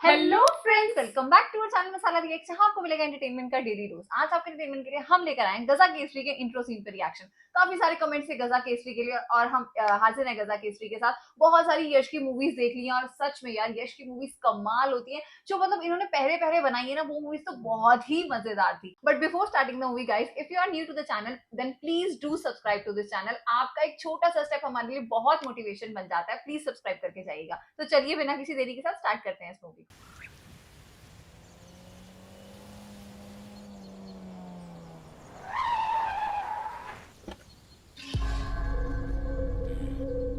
Hello friends, welcome back to our channel Masala reaction. आपको मिलेगा entertainment का डेली डोज। आज आपके एंटरटेनमेंट के लिए हम लेकर आए हैं गजा केसरी के इंट्रो सीन पे रिएक्शन। काफी सारे कमेंट्स थे गजा केसरी के लिए और हम हाजिर हैं गजा केसरी के साथ। बहुत सारी यश की मूवीज देख ली हैं और सच में यार यश की मूवीज कमाल होती हैं। जो मतलब इन्होंने पहले पहले बनाई है ना, वो मूवीज तो बहुत ही मजेदार थी। But before starting the movie guys, if you are new to the channel then please do subscribe to this channel. आपका एक छोटा सा स्टेप हमारे लिए बहुत मोटिवेशन बन जाता है। प्लीज सब्सक्राइब करके जाइएगा। तो चलिए बिना किसी देरी के साथ स्टार्ट करते हैं इस मूवी।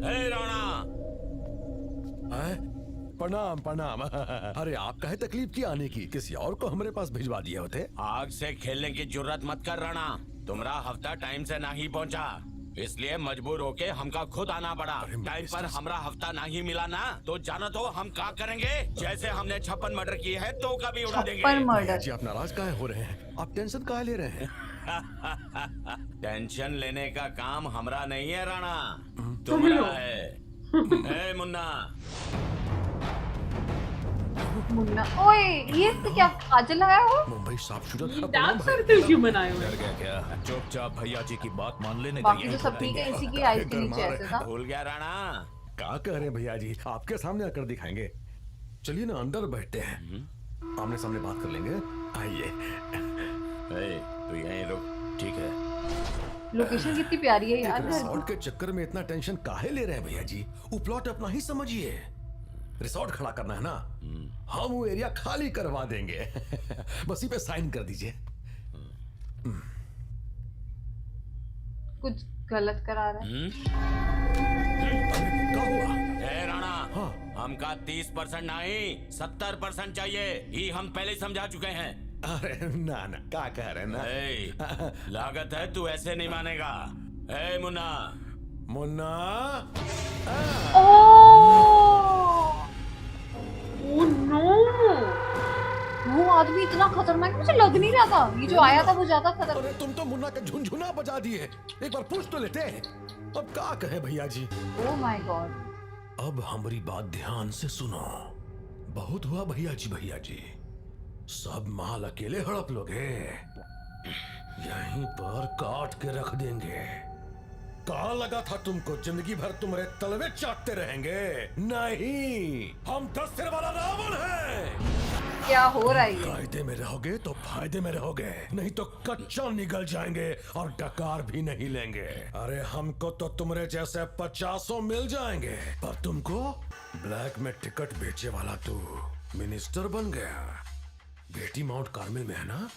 हे राणा। प्रणाम प्रणाम। अरे आपका है तकलीफ की आने की, किसी और को हमारे पास भिजवा दिए होते। आग से खेलने की जुर्रत मत कर राणा। तुम्हारा हफ्ता टाइम से नहीं पहुंचा, इसलिए मजबूर होके हमका खुद आना पड़ा। टाइम पर हमारा हफ्ता नहीं मिला ना, तो जाना तो हम क्या करेंगे। जैसे हमने 56 मर्डर किए हैं तो कभी उड़ा देंगे। 56 मर्डर। जी आप नाराज काहे हो रहे हैं? आप टेंशन काहे ले रहे हैं? टेंशन लेने का काम हमरा नहीं है राणा, तुम्हारा है। ए मुन्ना, मुन्ना, ओए ये तो क्या काजल लगाया हो? मुंबई साफ शुरू डांस सर्कल क्यों बनाए हुए? डर गया क्या? चुपचाप भैया जी की बात मान लेने बाकी तो सब ठीक है, इसी की आइज के नीचे ऐसे था। भूल गया राणा। क्या कह रहे हैं भैया जी? आपके सामने आकर दिखाएंगे। चलिए ना अंदर बैठते हैं, आमने सामने बात कर लेंगे। आइए। तू यहीं रुक, ठीक है। लोकेशन कितनी प्यारी है यार घर रिसोर्ट की। के चक्कर में इतना टेंशन काहे ले रहे हैं भैया जी? वो प्लॉट अपना ही समझिए। रिसोर्ट खड़ा करना है ना, हम वो एरिया खाली करवा देंगे। बस इसी पे साइन कर दीजिए। कुछ गलत करा रहा है। क्या हुआ? ए राणा, हाँ। हमका 30% नहीं 70% चाहिए। ये हम पहले ही समझा चुके हैं। अरे ना ना, क्या कह रहे हैं ना? ए, लागत है तू ऐसे नहीं मानेगा। ए मुन्ना, मुन्ना। Oh no! वो आदमी इतना खतरनाक मुझे लग नहीं रहा था। ये जो आया था वो ज्यादा खतरनाक। अरे तुम तो मुन्ना का झुनझुना बजा दिए। एक बार पूछ तो लेते। अब क्या कहे भैया जी? Oh my God. अब हमारी बात ध्यान से सुनो। बहुत हुआ भैया जी। सब माल अकेले हड़प लोगे, यहीं पर काट के रख देंगे। कहा लगा था तुमको जिंदगी भर तुम्हारे तलवे चाटते रहेंगे? नहीं, हम 10 सिर वाला रावण है। क्या हो रहा है ये? कायदे में रहोगे तो फायदे में रहोगे, नहीं तो कच्चा निकल जाएंगे और डकार भी नहीं लेंगे। अरे हमको तो तुम्हारे जैसे 50 मिल जाएंगे, पर तुमको ब्लैक में टिकट बेचे वाला तू मिनिस्टर बन गया। बेटी माउंट कार्मेल में है ना?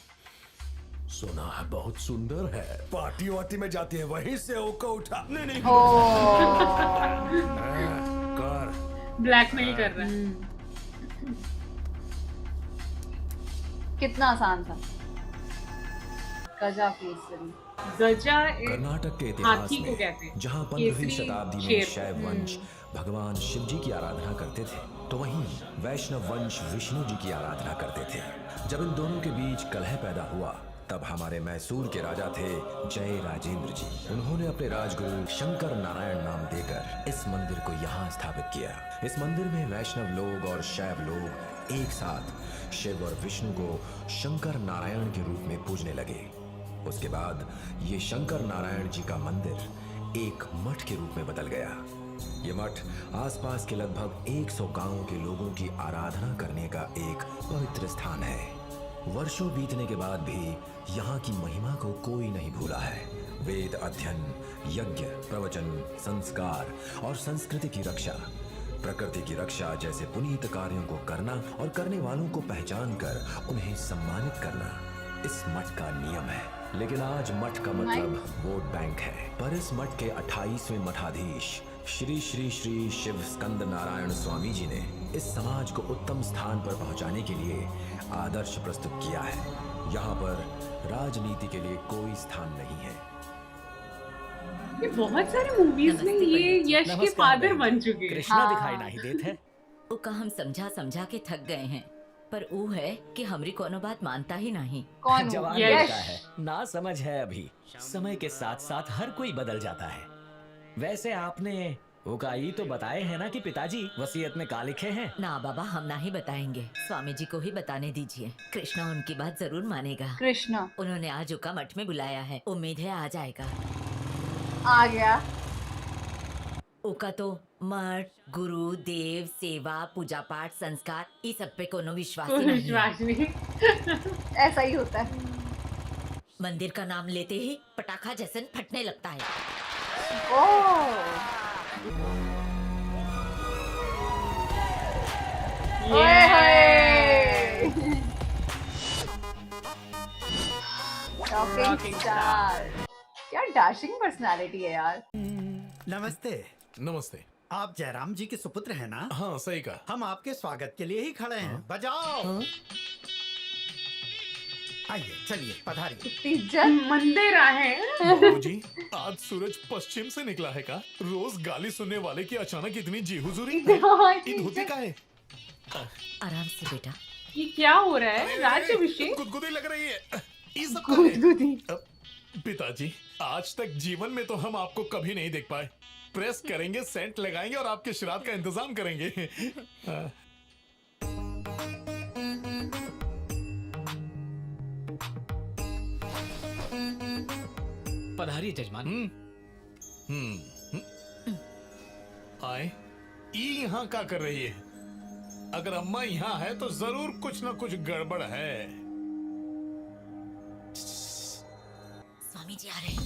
सुना है बहुत सुंदर है, पार्टी वार्टी में जाती है, वहीं से ओको उठा। नहीं कर। ब्लैकमेल कर रहा है। कितना आसान था। गजा केसरी। गजा कर्नाटक के हाथी इतिहास को कहते में हैं। जहां 15वीं केसरी शताब्दी में शेर। शैव वंश भगवान शिव जी की आराधना करते थे, तो वहीं वैष्णव वंश विष्णु जी की आराधना करते थे। जब इन दोनों के बीच कलह पैदा हुआ, तब हमारे मैसूर के राजा थे जय राजेंद्र जी। उन्होंने अपने राजगुरु शंकर नारायण नाम देकर इस मंदिर को यहाँ स्थापित किया। इस मंदिर में वैष्णव लोग और शैव लोग एक साथ शिव और विष्णु को शंकर नारायण के रूप में पूजने लगे। उसके बाद ये शंकर नारायण जी का मंदिर एक मठ के रूप में बदल गया। ये मठ आसपास के लगभग 100 गांवों के लोगों की आराधना करने का एक पवित्र स्थान है। वर्षों बीतने के बाद भी यहाँ की महिमा को कोई नहीं भूला है। वेद अध्ययन, यज्ञ, प्रवचन, संस्कार और संस्कृति की रक्षा, प्रकृति की रक्षा जैसे पुनीत कार्यों को करना और करने वालों को पहचान कर उन्हें सम्मानित करना इस मठ का नियम है। लेकिन आज मठ का मतलब वोट बैंक है। पर इस मठ के 28वें मठाधीश श्री श्री श्री शिव स्कंद नारायण स्वामी जी ने इस समाज को उत्तम स्थान पर पहुंचाने के लिए आदर्श प्रस्तुत किया है। यहाँ पर राजनीति के लिए कोई स्थान नहीं है। ये बहुत सारे मूवीज में ये यश के फादर बन चुके हैं। कृष्णा दिखाई नहीं देते हैं। का हम समझा समझा के थक गए हैं, पर ऊ है कि हमरी कोनो बात मानता ही नहीं। कौन? जवान यश। लड़का है, ना समझ है अभी। समय के साथ साथ हर कोई बदल जाता है। वैसे आपने उकाई तो बताए हैं ना कि पिताजी वसीयत में का लिखे हैं। ना बाबा, हम ना ही बताएंगे, स्वामी जी को ही बताने दीजिए। कृष्णा उनकी बात जरूर मानेगा। कृष्णा उन्होंने आज उका मठ में बुलाया है, उम्मीद है आ जाएगा। आ गया। उका तो मठ, गुरु, देव, सेवा, पूजा पाठ, संस्कार ये सब पे कोनो विश्वास ही कोई नहीं है। विश्वास नहीं। ऐसा ही होता है। मंदिर का नाम लेते ही पटाखा जैसन फटने लगता है। ओए शॉकिंग स्टार, क्या डैशिंग पर्सनालिटी है यार। नमस्ते। नमस्ते। आप जयराम जी के सुपुत्र हैं ना? हाँ सही कहा। हम आपके स्वागत के लिए ही खड़े हैं। बजाओ। आइए चलिए पधारिए। इतनी इज्जत। मंदिर आए। बाबूजी, आज सूरज पश्चिम से निकला है का? रोज गाली सुनने वाले की अचानक इतनी जी हुजूरी? हाँ, ईद होती का है? आराम से बेटा। ये क्या हो रहा है? राज्याभिषेक। गुदगुदी लग रही है। ये सब क्या है? गुदगुदी। पिताजी, आज तक जीवन में तो हम आपको कभी नहीं देख पाए। प्रेस करेंगे, सेंट लगाएंगे और आपके श्राद्ध का इंतजाम करेंगे। पधारिए जजमान। आए, ये यहाँ क्या कर रही है? अगर अम्मा यहाँ है तो जरूर कुछ ना कुछ गड़बड़ है। स्वामी जी आ रहे हैं।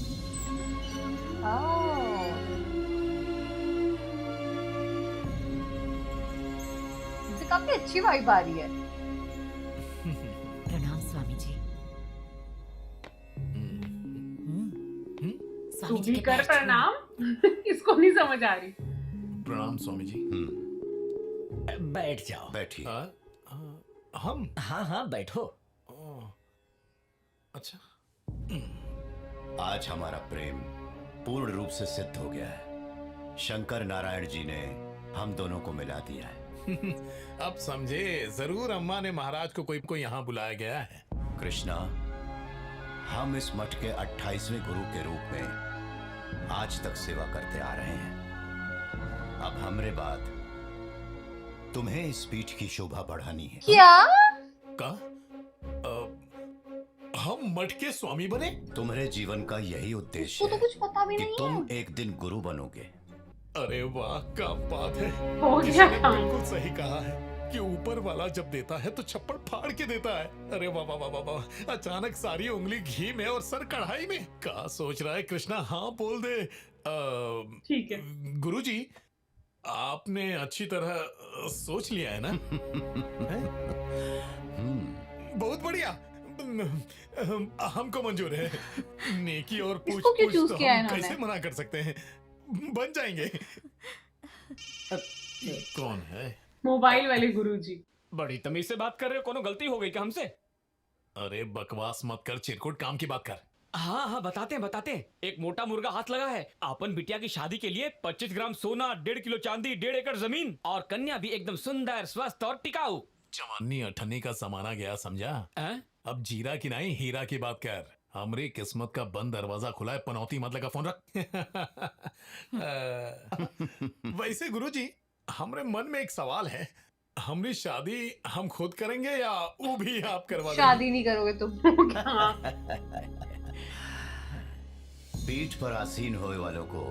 मुझे काफी अच्छी वाइब आ रही है। प्रणाम स्वामी जी। तू स्वामी जी भी के कर पैर छूओ। प्रणाम। इसको नहीं समझ आ रही। प्रणाम स्वामी जी। बैठ जाओ। बैठिए। हम? हाँ हाँ बैठो। अच्छा। आज हमारा प्रेम पूर्ण रूप से सिद्ध हो गया है। शंकर नारायण जी ने हम दोनों को मिला दिया है। अब समझे, जरूर अम्मा ने महाराज को यहाँ बुलाया गया है। कृष्णा, हम इस मठ के 28वें गुरु के रूप में आज तक सेवा करते आ रहे हैं। अब हमरे बाद तुम्हें इस पीठ की शोभा बढ़ानी है। क्या? का? हम मठ के स्वामी बने? तुम्हारे जीवन का यही उद्देश्य उसको तो है कुछ पता भी कि नहीं तुम है। एक दिन गुरु बनोगे। अरे वाह, क्या बात है। हो गया किसी ने काम। बिल्कुल सही कहा है कि ऊपर वाला जब देता है तो छप्पड़ फाड़ के देता है। अरे वाह वाह वाह वाह वाह। अचानक सारी उंगली घी में और सर कढ़ाई में। क्या सोच रहा है कृष्णा? हाँ बोल दे। ठीक है। गुरुजी, आपने अच्छी तरह सोच लिया है ना? हैं? बहुत बढ़िया। हमको मंजूर है। नेकी और पूछ इसको क्यों पूछ choose तो किया है हम इन्होंने? कैसे मना कर सकते हैं? बन जाएंगे। कौन है? मोबाइल वाले गुरुजी। बड़ी तमीज से बात कर रहे हो, कोनो गलती हो गई क्या हमसे? अरे बकवास मत कर, चिरकुट काम की बात कर। हाँ हाँ बताते हैं। एक मोटा मुर्गा हाथ लगा है। आपन बिटिया की शादी के लिए 25 ग्राम सोना, 1.5 किलो चांदी, 1.5 एकड़ जमीन और कन्या भी एकदम सुंदर, स्वस्थ और टिकाऊ। जवानी अठन्नी का जमाना गया, समझा? हैं? अब जीरा की नहीं हीरा की बात कर। हमरी किस्मत का बंद दरवाजा खुला है, पनौती मत लगा, फोन रख। वैसे गुरुजी, हमरे मन में एक सवाल है। हमरी शादी हम खुद करेंगे या वो भी आप करवा देंगे? शादी नहीं करोगे तुम। हाँ। पीठ पर आसीन होने वालों को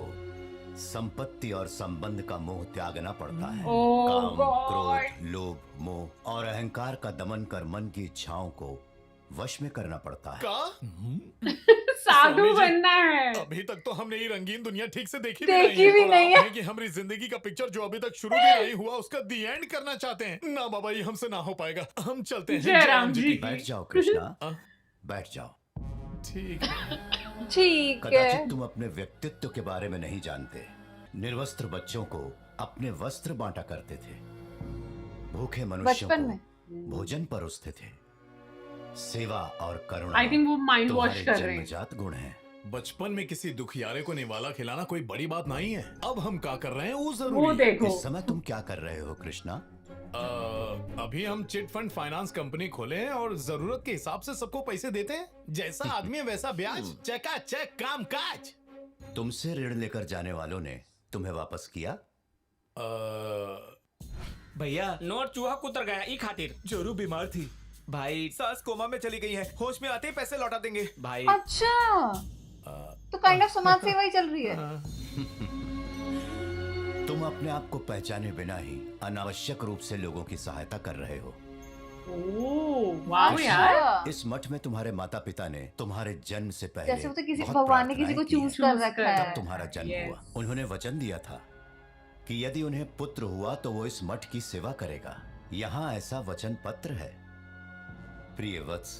संपत्ति और संबंध का मोह त्यागना पड़ता है। Oh काम, God. क्रोध, लोभ, मोह और अहंकार का दमन कर मन की इच्छाओं को वश में करना पड़ता है। का? साधु स्वामी जी, बनना है। अभी तक तो हमने ये रंगीन दुनिया ठीक से देखी देखी भी और नहीं आप है। हैं कि हमारी जिंदगी का पिक्चर जो अभी तक शुरू भी नहीं हुआ उसका दी एंड करना चाहते हैं। ना बाबा, ये हमसे ना हो पाएगा। हम चलते हैं जयराम जी। की। बैठ जाओ कृष्णा, हाँ? बैठ जाओ। ठीक है। ठीक है। कदाचित तुम अपने व्यक्तित्व के बारे में नहीं जानते। निर्वस्त्र बच्चों को अपने वस्त्र बांटा करते थे। भूखे मनुष्यों बचपन को में। भोजन परोसते थे। सेवा और करुणा आई थिंक वो माइंड वॉश तुम्हारे कर रहे हैं। जन्मजात गुण हैं। बचपन में किसी दुखियारे को निवाला खिलाना कोई बड़ी बात नहीं है। अब हम क्या कर रहे हैं वो वो जरूरी है। देखो। इस समय तुम क्या कर रहे हो कृष्णा? अभी हम चिट फंड फाइनेंस कंपनी खोले हैं और जरूरत के हिसाब से सबको पैसे देते हैं। जैसा आदमी है वैसा ब्याज, चकाचक काम काज। तुमसे ऋण लेकर जाने वालों ने तुम्हें वापस किया? भैया नोट चूहा कुतर गया ई खातिर। जोरू बीमार थी भाई सास कोमा में चली गई है, होश में आते ही पैसे लौटा देंगे। भाई अच्छा, तो काइंड ऑफ समाज सेवा ही चल रही है। तुम अपने आप को पहचाने बिना ही अनावश्यक रूप से लोगों की सहायता कर रहे हो। ओह वाह यार। इस मठ में तुम्हारे माता पिता ने तुम्हारे जन्म से पहले जैसे वो तो किसी बहुत भगवान ने किसी को प्रार्थनाएं की चूज हैं। कर रखा है। तब तुम्हारा जन्म Yes. हुआ। उन्होंने वचन दिया था कि यदि उन्हें पुत्र हुआ तो वो इस मठ की सेवा करेगा। यहाँ ऐसा वचन पत्र है। प्रिय वत्स,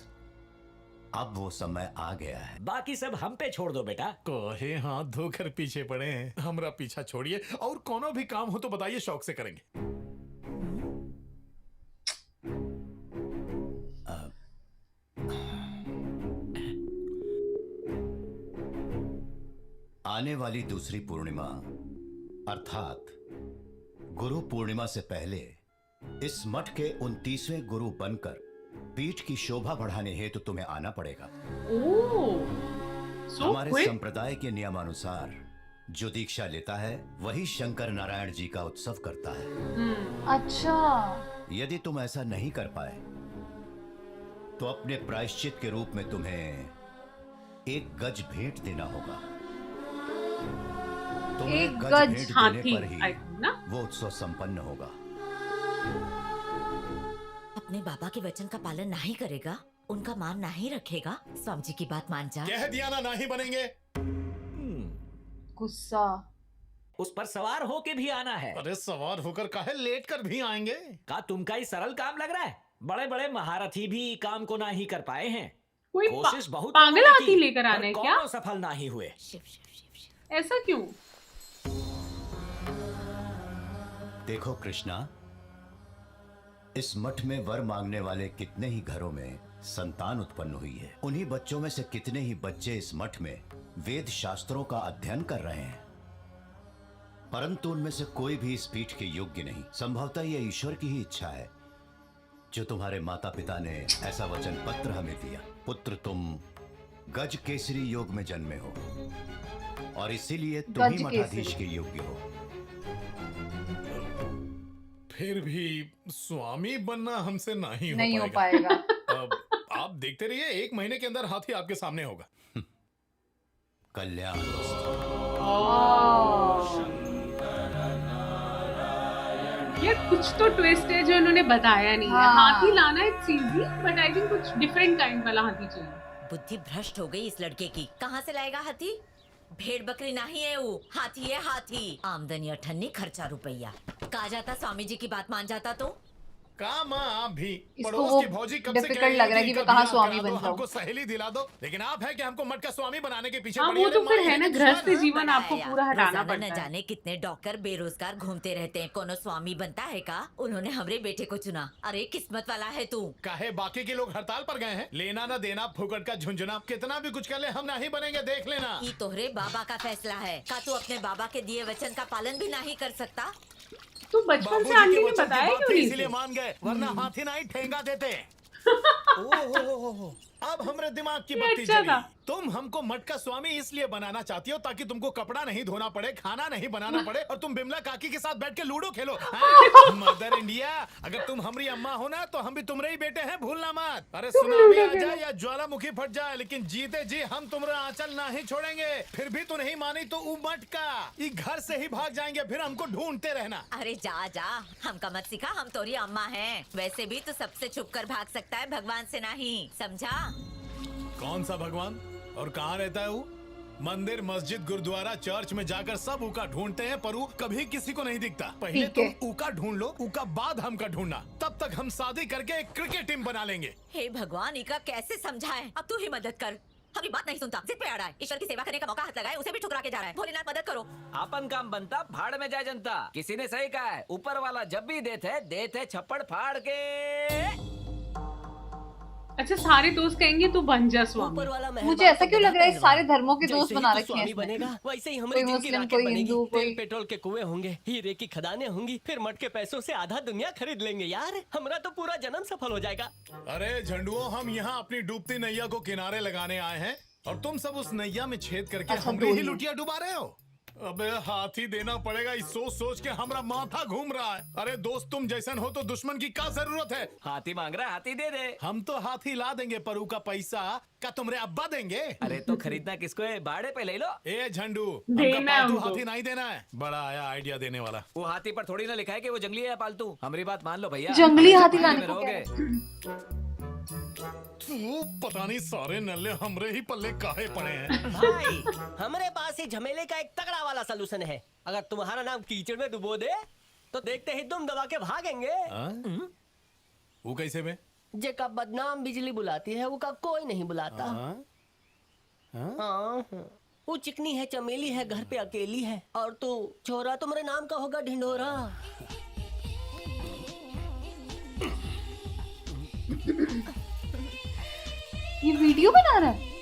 अब वो समय आ गया है। बाकी सब हम पे छोड़ दो बेटा। कोहे हाथ धोकर पीछे पड़े हैं, हमरा पीछा छोड़िए और कोनो भी काम हो तो बताइए, शौक से करेंगे। आने वाली दूसरी पूर्णिमा अर्थात गुरु पूर्णिमा से पहले इस मठ के 29वें गुरु बनकर पीठ की शोभा बढ़ाने हेतु तुम्हें आना पड़ेगा। ओह सो हमारे क्विक। संप्रदाय के नियमानुसार जो दीक्षा लेता है वही शंकर नारायण जी का उत्सव करता है। अच्छा, यदि तुम ऐसा नहीं कर पाए तो अपने प्रायश्चित के रूप में तुम्हें एक गज भेंट देना होगा। तुम्हें एक गज गज भेंट हाथी देने पर ही I think ना। वो उत्सव संपन्न होगा। अपने बाबा के वचन का पालन नहीं करेगा, उनका मान नहीं रखेगा, स्वामी जी की बात मान जा। कह दिया ना नहीं बनेंगे। गुस्सा। उस पर सवार होके भी आना है। अरे सवार होकर काहे, लेट कर भी आएंगे। का तुमका ही सरल काम लग रहा है? बड़े बड़े महारथी भी काम को ना ही कर पाए हैं। कोई कोशिश बहुत पागल लोगों ने हाथी की, लेकर पर आना है कौनो क्या? सफल ना ही हुए। शिव शिव शिव शिव। ऐसा क्यों? देखो कृष्णा, इस मठ में वर मांगने वाले कितने ही घरों में संतान उत्पन्न हुई है। उन्हीं बच्चों में से कितने ही बच्चे इस मठ में वेद शास्त्रों का अध्ययन कर रहे हैं, परंतु उनमें से कोई भी इस पीठ के योग्य नहीं। संभवतः यह ईश्वर की ही इच्छा है जो तुम्हारे माता पिता ने ऐसा वचन पत्र हमें दिया। पुत्र, तुम गज केसरी योग में जन्मे हो और इसीलिए तुम ही गज मठाधीश केसरी। के योग्य हो। फिर भी स्वामी बनना हमसे नहीं हो पाएगा। अब आप देखते रहिए, 1 महीने के अंदर हाथी आपके सामने होगा। कल्याण। यार कुछ तो ट्विस्ट है जो इन्होंने बताया नहीं है। हाँ। हाथी लाना it's easy, but I think कुछ डिफरेंट काइंड वाला हाथी चाहिए। बुद्धि भ्रष्ट हो गई इस लड़के की। कहाँ से लाएगा हाथी? भेड़ बकरी नहीं है वो, हाथी है हाथी। आमदनी अठन्नी, खर्चा रुपया। कहा जाता स्वामी जी की बात मान जाता तो। काम आप भी इसको पड़ोस वो की भौजी कब से difficult कह रही लग रहा है थी, कि मैं इनका कहाँ बियाह स्वामी करा दो, बन जाऊं। हमको सहेली दिला दो, लेकिन आप है कि हमको मठ का स्वामी बनाने के पीछे हाँ पड़ी वो है। तो अरे फिर माँ, है ना, ये तो गृहस्थ दुश्मन है। जीवन आपको पूरा हटाना रोजाना पड़ता न है। जाने कितने डॉक्टर बेरोजगार घूमते रहते हैं, कोनो स्वामी बनता है का? उन्होंने हमरे बेटे को चुना। अरे किस्मत वाला है तू। काहे बाकी के लोग हड़ताल पर गए हैं? लेना ना देना, फुकट का झुंझुना, कितना भी कुछ कर ले हम नहीं बनेंगे, देख लेना। ये तोहरे बाबा का फैसला है। का तू अपने बाबा के दिए वचन का पालन भी नहीं कर सकता? तो बचपन बाबूजी से के आंटी ने वचन की बताया बात क्यों थी, नहीं? इसीलिए थे? मान गए, वरना हाथी ना ही ठेंगा देते। अब हमरे दिमाग की ये बत्ती अच्छा जली। था। तुम हमको मठ का स्वामी इसलिए बनाना चाहती हो ताकि तुमको कपड़ा नहीं धोना पड़े, खाना नहीं बनाना पड़े और तुम बिमला काकी के साथ बैठ के लूडो खेलो। हाँ? मदर इंडिया, अगर तुम हमारी अम्मा हो ना तो हम भी तुम्हारे ही बेटे हैं, भूलना मत। अरे सुनामी आ जाए या ज्वालामुखी फट जाए, लेकिन जीते जी हम तुम्हारा आंचल नहीं छोड़ेंगे। फिर भी तू नहीं मानी तो ऊ मठ का ये घर से ही भाग जाएंगे, फिर हमको ढूंढते रहना। अरे जा जा, हमका मत सिखा, हम तोरी अम्मा हैं। वैसे भी तू सबसे छुप कर भाग सकता है, भगवान से नहीं, समझा? कौन सा भगवान और कहाँ रहता है वो? मंदिर, मस्जिद, गुरुद्वारा, चर्च में जाकर सब ऊका ढूंढते हैं, पर वो कभी किसी को नहीं दिखता। पहले ठीक है। तुम ऊका ढूंढ लो, ऊका बाद हमका ढूंढना, तब तक हम शादी करके एक क्रिकेट टीम बना लेंगे। हे भगवान, इका कैसे समझाए? अब तू ही मदद कर। हमारी बात नहीं सुनता, जिद पे अड़ा है। ईश्वर की सेवा करने का मौका हाथ लगाए, उसे भी ठुकरा के जा रहा है। भोलेनाथ मदद करो। अपन काम बनता, भाड़ में जाए जनता। किसी ने सही कहा है, ऊपर वाला जब भी देते छप्पड़ फाड़ के। अच्छा सारे दोस्त कहेंगे तू बन जा स्वामी। मुझे ऐसा क्यों लग रहा है सारे धर्मों के दोस्त बना रखे हैं इसने। बनेगा वैसे ही कोई हमारी जिंदगी मुस्लिम, राकेट कोई बनेगी। हिंदू, कोई तेल पेट्रोल के कुएं होंगे, हीरे की खदानें होंगी, फिर मठ के पैसों से आधा दुनिया खरीद लेंगे। यार हमारा तो पूरा जन्म सफल हो जाएगा। अरे झंडुओं, हम यहाँ अपनी डूबती नैया को किनारे लगाने आए हैं और तुम सब उस नैया में छेद करके अच्छा, हमारी ही दो ही। लुटिया डुबा रहे हो। अबे हाथी देना पड़ेगा, इस सोच सोच के हमारा माथा घूम रहा है। अरे दोस्त तुम जैसन हो तो दुश्मन की क्या जरूरत है। हाथी मांग रहा है, हाथी दे दे। हम तो हाथी ला देंगे, पर का पैसा क्या तुम्हारे अब्बा देंगे? अरे तो खरीदना किसको है, भाड़े पे ले लो। ए झंडू, देना हमका पालतू हमको। हाथी नहीं देना है। बड़ा आया आइडिया देने वाला। वो हाथी पर थोड़ी ना लिखा है कि वो जंगली है या पालतू। हमारी बात मान लो भैया। जंगली हमेशा हाथी पालने लाने में को कह रहोगे। तू पता नहीं सारे नल्ले हमरे ही पल्ले काहे पड़े हैं। भाई हमारे पास इस झमेले का एक तगड़ा वाला सलूशन है। अगर तुम्हारा नाम कीचड़ में डुबो दे तो देखते ही तुम दबा के भागेंगे। वो कैसे में? जेका बदनाम बिजली बुलाती है वो का कोई नहीं बुलाता। हाँ। वो चिकनी है, चमेली है, घर पे अकेली है, और तू छोरा तुम्हारे नाम का होगा ढिंढोरा। ये वीडियो बना रहा है।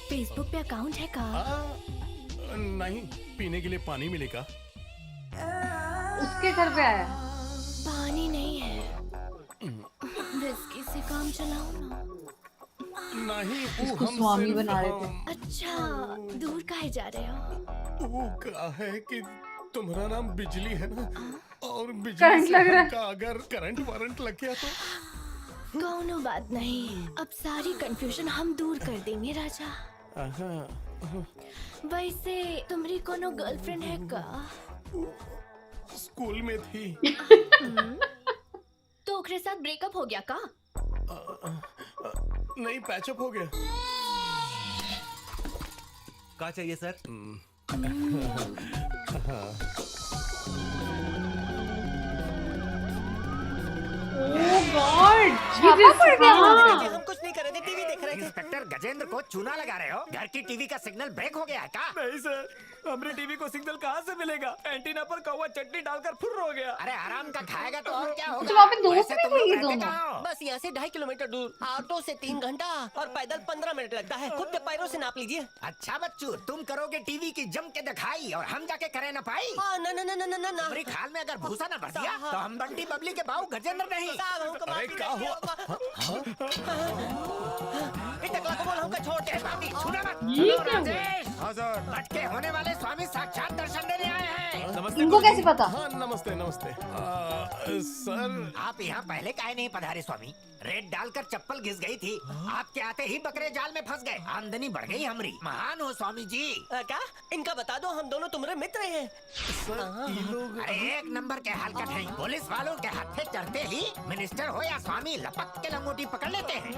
फेसबुक पे अकाउंट है का? नहीं, पीने के लिए पानी मिलेगा। उसके घर पे आया। पानी नहीं है, बिस्किट से काम चलाओ ना। नहीं, इसको स्वामी बना रहे थे। अच्छा, दूर काहे जा रहे हो? वो क्या है कि तुम्हारा नाम बिजली है ना, और बिजली करंट से लग रहा है। हमका अगर करंट वारंट लग गया तो कौनो बात नहीं, अब सारी कंफ्यूजन हम दूर कर देंगे राजा। वैसे तुम्हारी कोनो गर्लफ्रेंड है का? स्कूल में थी। तो ओकरे साथ ब्रेकअप हो गया का? नहीं, पैचअप हो गया। क्या चाहिए सर? ओह गॉड, छापा पड़ गया। हम कुछ नहीं कर रहे थे, टीवी देख रहे थे। इंस्पेक्टर गजेंद्र को चूना लगा रहे हो? घर की टीवी का सिग्नल ब्रेक हो गया है क्या? नहीं सर, हमारे टीवी को सिग्नल कहाँ से मिलेगा? एंटीना पर कौवा चटनी डालकर फुर्र हो गया। अरे आराम का खाएगा तो और क्या होगा? तो वहाँ पे दोस्त वैसे नहीं तुम लोग थे ये रहते दोनों। कहाँ हो? बस यहाँ से 2.5 किलोमीटर दूर। ऑटो से 3 घंटा और पैदल 15 मिनट लगता है। खुद के पैरों से नाप लीजिए। अच्छा बच्चू, तुम करोगे टीवी की जम के दिखाई और हम जाके करे ना पाई? हाँ, ना ना ना ना ना ना ना। हमारी खाल में अगर भूसा ना भर दिया तो हम बंटी बबली के बाबू गजेंद्र नहीं। साहब, हमको माफ अरे भी क्या नहीं हुआ? किया। इस टकला को बोल हमको छोड़ दे। बाबी, छूना मत। ये हेलो, क्या हुआ? राजेश। भटके होने वाले स्वामी साक्षात दर्शन देने आए हैं। नमस्ते इनको गुरुजी। कैसे पता? हाँ, नमस्ते नमस्ते। सर, आप यहाँ पहले काहे नहीं पधारे स्वामी? रेड डालकर चप्पल घिस गई थी, आपके आते ही बकरे जाल में फंस गए, आमदनी बढ़ गई हमारी। महान हो स्वामी जी। क्या? इनका बता दो, हम दोनों तुम्हारे मित्र हैं। अरे एक नंबर के हरकत है। पुलिस वालों के हत्थे चढ़ते ही मिनिस्टर हो या स्वामी लपक के लंगोटी पकड़ लेते हैं।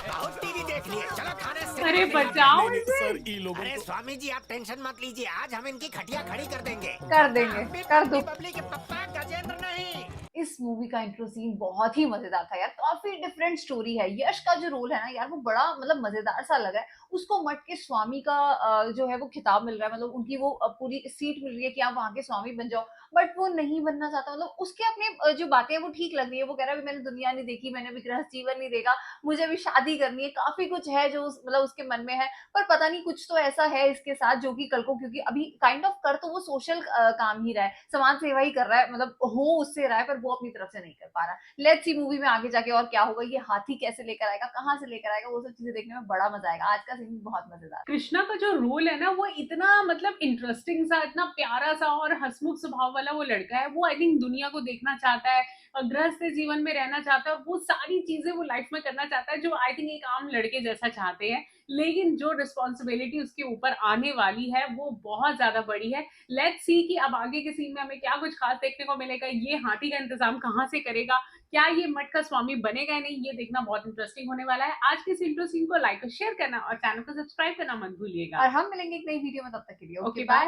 बहुत टीवी देख लिए, चलो खाने से। अरे बचाओ नहीं, इसे। सर ई लोगों अरे को स्वामी जी आप टेंशन मत लीजिए, आज हम इनकी खटिया खड़ी कर देंगे। कर देंगे, कर दो। बबली के पप्पा गजेंद्र नहीं। इस मूवी का इंट्रो सीन बहुत ही मजेदार था यार। काफी डिफरेंट स्टोरी है। यश का जो रोल है ना यार, वो बड़ा मतलब मजेदार सा लगा है। उसको मठ के स्वामी का जो है वो खिताब मिल रहा है, मतलब उनकी वो पूरी सीट मिल रही है कि आप वहां के स्वामी बन जाओ, बट वो नहीं बनना चाहता। मतलब उसके अपने जो बातें हैं वो ठीक लग रही है। वो कह रहा है मैंने दुनिया नहीं देखी, मैंने भी गृहस्थ जीवन नहीं देखा, मुझे भी शादी करनी है। काफी कुछ है जो मतलब उसके मन में है, पर पता नहीं कुछ तो ऐसा है इसके साथ जो कि कल को, क्योंकि अभी काइंड ऑफ कर तो वो सोशल काम ही रहा है, समाज सेवा ही कर रहा है, मतलब हो उससे रहा है, पर वो अपनी तरफ से नहीं कर पा रहा। लेट्स सी मूवी में आगे जाके और क्या होगा, ये हाथी कैसे लेकर आएगा, कहाँ से लेकर आएगा, वो सब चीजें देखने में बड़ा मजा आएगा। आज का सीन बहुत मजेदार। कृष्णा का जो रोल है ना, वो इतना मतलब इंटरेस्टिंग सा, इतना प्यारा सा और हंसमुख स्वभाव वाला वो लड़का है। वो आई थिंक दुनिया को देखना चाहता है, गृहस्थ जीवन में रहना चाहता है, और वो सारी चीजें वो लाइफ में करना चाहता है जो आई थिंक एक आम लड़के जैसा चाहते हैं। लेकिन जो रिस्पॉन्सिबिलिटी उसके ऊपर आने वाली है वो बहुत ज्यादा बड़ी है। लेट्स सी कि अब आगे के सीन में हमें क्या कुछ खास देखने को मिलेगा। ये हाथी का इंतजाम कहाँ से करेगा, क्या ये मठ का स्वामी बनेगा या नहीं, ये देखना बहुत इंटरेस्टिंग होने वाला है। आज के इंट्रो सीन को लाइक और शेयर करना और चैनल को सब्सक्राइब करना मत भूलिएगा। और हम मिलेंगे एक नई वीडियो में, तब तक के लिए ओके, बाय। बाय।